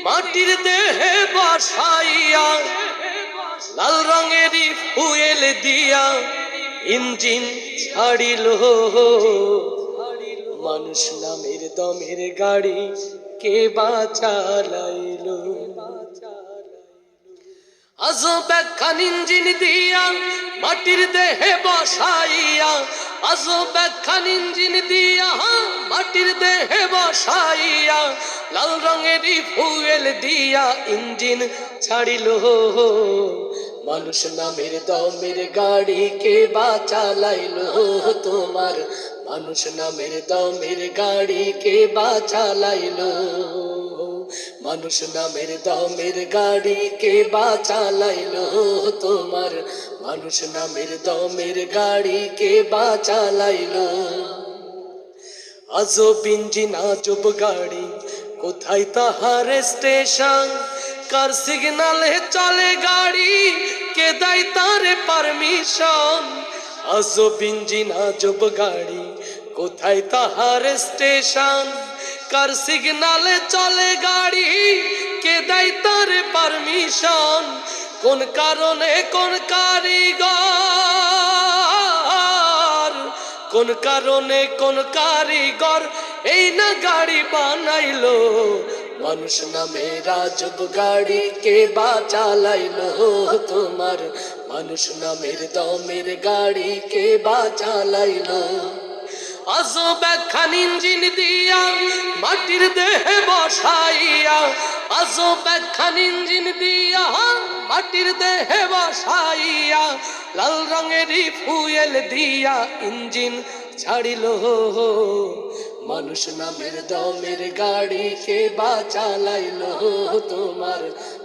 মাটির দেহে বসাইয়া লাল রঙেরই ফুয়েল দিয়া ইঞ্জিন ছাড়িল মানুষ নামের দমের গাড়ি কে বা চালাইলো আজব একখান ইঞ্জিন দিয়া মাটির দেহে বসাইয়া আজব একখান ইঞ্জিন দিয়া মাটির দেহে বসাইয়া লাল রঙেরই ফুয়েল দিয়া ইঞ্জিন ছাড়িল মানুষ নামের দমের গাড়ি কে বা চালাইলো তোমার মানুষ নামের দমের গাড়ি কে বা চালাইলো মানুষ নামের দমের গাড়ি কে বা চালাইলো তোমার মানুষ নামের দমের গাড়ি কে বা চালাইলো আজব ইঞ্জিন আজব গাড়ি কোথায় তাহার স্টেশন কার সিগনালে চলে গাড়ি কে দেয় তার পারমিশন আজব ইঞ্জিন আজব গাড়ি কোথায় তাহার স্টেশন কার সিগনালে চলে গাড়ি কে দেয় তার পারমিশন কোন কারণে কোন কারিগর কোন কারণে কোন কারিগর এই না গাড়ি বানাইলো মানুষ নামের আজব গাড়ি কে বা চালাইলো তোমার মানুষ নামের দমের গাড়ি কে বা চালাইলো আজব একখান ইঞ্জিন দিয়া মাটির দেহে বসাইয়া আজব একখান ইঞ্জিন দিয়া মাটির দেহে বসাইয়া লাল রঙেরই ফুয়েল দিয়া ইঞ্জিন ছাড়িল মানুষ নামের দমের গাড়ি কে বা চালাইলো তোমার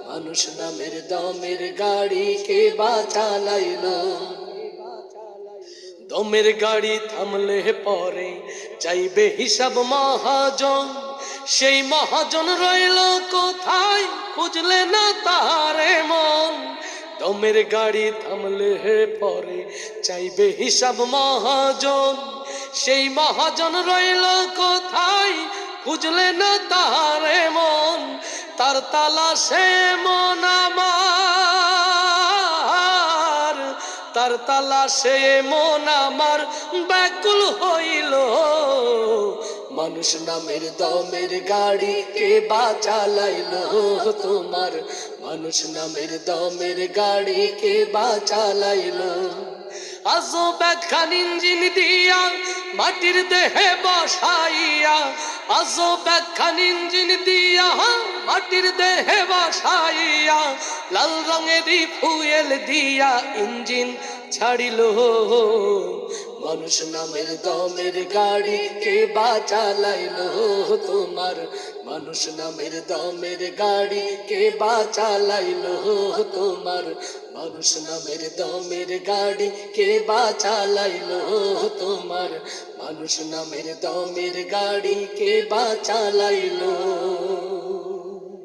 মানুষ নামের দমের গাড়ি কে বা চালাইলো দমের গাড়ি থামলে পরে চাইবে হিসাব মহাজন সেই মহাজন রইল কোথায় খুঁজলে না তারে মন দমের গাড়ি থামলে পরে চাইবে হিসাব মহাজন সেই মহাজন রইল কোথায় খুঁজলে না তারে মন তার তালাশে মন আমার তার তালাশে মন আমার ব্যাকুল হইল মানুষ নামের দমের গাড়ি কে বা চালাইলো তোমার মানুষ নামের দমের গাড়ি কে বা চালাইলো আজব একখান ইঞ্জিন দিয়া মাটির দেহে বসাইয়া আজব একখান ইঞ্জিন দিয়া মাটির দেহে বসাইয়া লাল রঙেরই ফুয়েল দিয়া ইঞ্জিন ছাড়িল মানুষ নামের দমের গাড়ি কে বা চালাইলো তোমার মানুষ নামের দমের গাড়ি কে বা চালাইলো তোমার মানুষ নামের দমের গাড়ি কে বা চালাইলো তোমার মানুষ নামের দমের গাড়ি কে বা চালাইলো